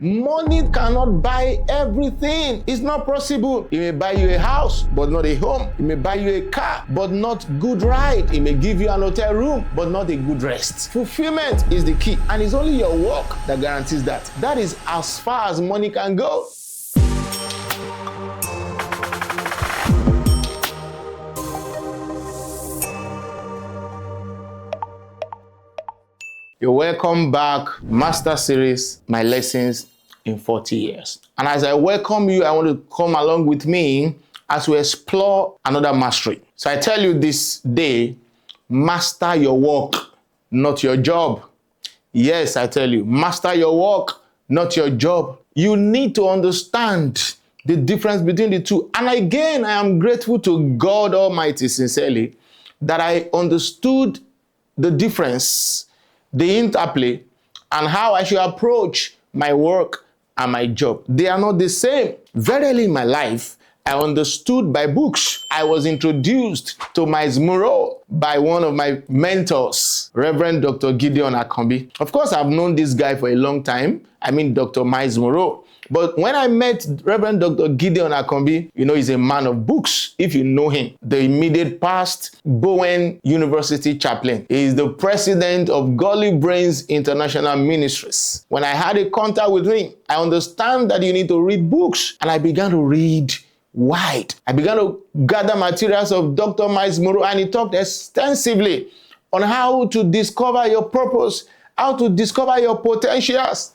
Money cannot buy everything. It's not possible. It may buy you a house, but not a home. It may buy you a car, but not good ride. It may give you an hotel room, but not a good rest. Fulfillment is the key, and it's only your work that guarantees that. That is as far as money can go. You're welcome back, Master Series, My Lessons in 40 Years. And as I welcome you, I want to come along with me as we explore another mastery. So I tell you this day, master your work, not your job. Yes, I tell you, master your work, not your job. You need to understand the difference between the two. And again, I am grateful to God Almighty, sincerely, that I understood the difference, the interplay, and how I should approach my work and my job. They are not the same. Very early in my life, I understood by books. I was introduced to Miles Monroe by one of my mentors, Reverend Dr. Gideon Akombi. Of course, I've known this guy for a long time. I mean, Dr. Miles Monroe. But when I met Reverend Dr. Gideon Akombi, you know, he's a man of books, if you know him. The immediate past Bowen University chaplain. He is the president of Godly Brains International Ministries. When I had a contact with him, I understand that you need to read books. And I began to read wide. I began to gather materials of Dr. Miles Monroe, and he talked extensively on how to discover your purpose, how to discover your potentials.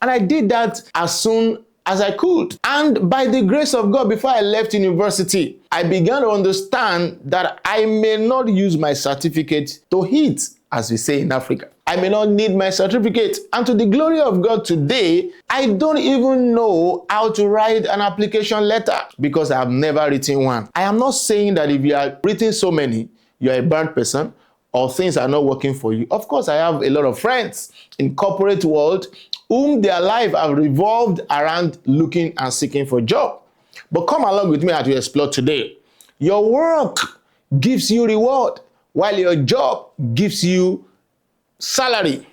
And I did that as soon as I could. And by the grace of God, before I left university, I began to understand that I may not use my certificate to hit, as we say in Africa. I may not need my certificate. And to the glory of God today, I don't even know how to write an application letter because I have never written one. I am not saying that if you are written so many, you are a bad person or things are not working for you. Of course, I have a lot of friends in corporate world whom their life have revolved around looking and seeking for a job. But come along with me as we explore today. Your work gives you reward, while your job gives you salary.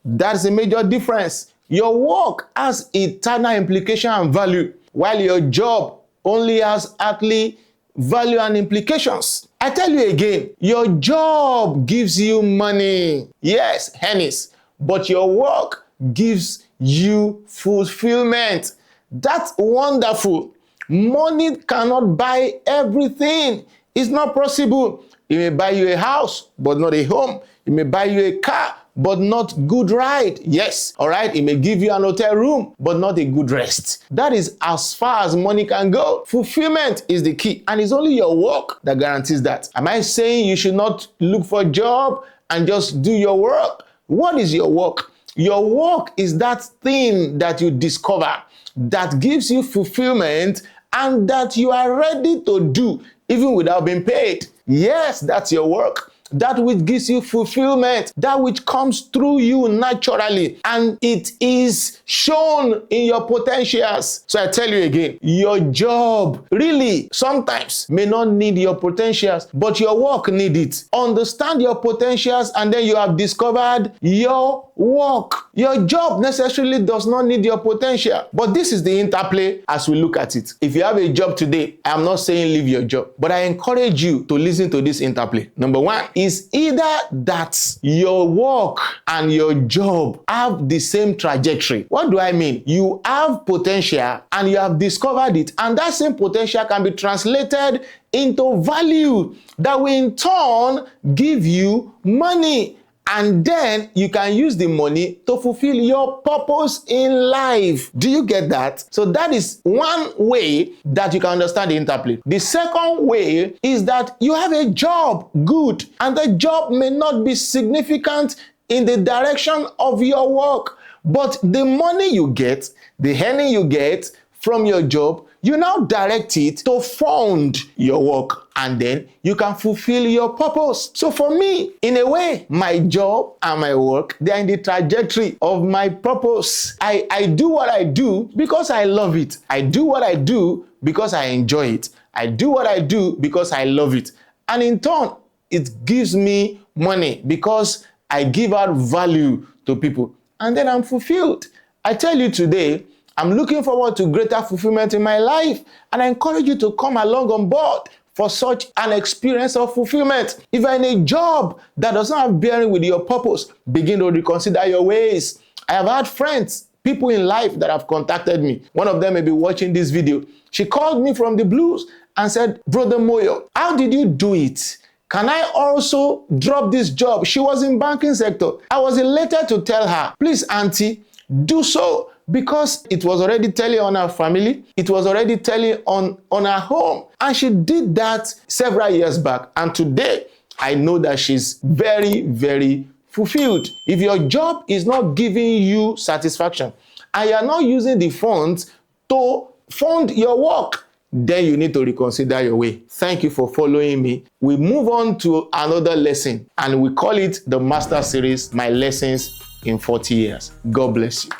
That's a major difference. Your work has eternal implication and value, while your job only has earthly value and implications. I tell you again, your job gives you money. Yes, Hennis, but your work gives you fulfillment. That's wonderful. Money cannot buy everything. It's not possible. It may buy you a house, but not a home. It may buy you a car, but not good ride. Yes, all right. It may give you an hotel room, but not a good rest. That is as far as money can go. Fulfillment is the key, and it's only your work that guarantees that. Am I saying you should not look for a job and just do your work? What is your work? Your work is that thing that you discover that gives you fulfillment and that you are ready to do even without being paid. Yes, that's your work. That which gives you fulfillment, that which comes through you naturally, and it is shown in your potentials. So I tell you again, your job really sometimes may not need your potentials, but your work needs it. Understand your potentials, and then you have discovered your work. Your job necessarily does not need your potential, but this is the interplay as we look at it. If you have a job today, I am not saying leave your job, but I encourage you to listen to this interplay. Number one is either that your work and your job have the same trajectory. What do I mean? You have potential and you have discovered it, and that same potential can be translated into value that will in turn give you money. And then you can use the money to fulfill your purpose in life. Do you get that? So that is one way that you can understand the interplay. The second way is that you have a job, good, and the job may not be significant in the direction of your work, but the money you get, the earning you get from your job, you now direct it to fund your work, and then you can fulfill your purpose. So for me, in a way, my job and my work, they are in the trajectory of my purpose. I do what I do because I love it. I do what I do because I enjoy it. I do what I do because I love it. And in turn, it gives me money because I give out value to people. And then I'm fulfilled. I tell you today, I'm looking forward to greater fulfillment in my life, and I encourage you to come along on board for such an experience of fulfillment. If you're in a job that doesn't have bearing with your purpose, begin to reconsider your ways. I have had friends, people in life that have contacted me. One of them may be watching this video. She called me from the blues and said, Brother Moyo, how did you do it? Can I also drop this job? She was in banking sector. I was elated to tell her, please, auntie, do so, because it was already telling on her family. It was already telling on her home. And she did that several years back. And today, I know that she's very, very fulfilled. If your job is not giving you satisfaction and you're not using the funds to fund your work, then you need to reconsider your way. Thank you for following me. We move on to another lesson, and we call it the Master Series, My Lessons in 40 Years. God bless you.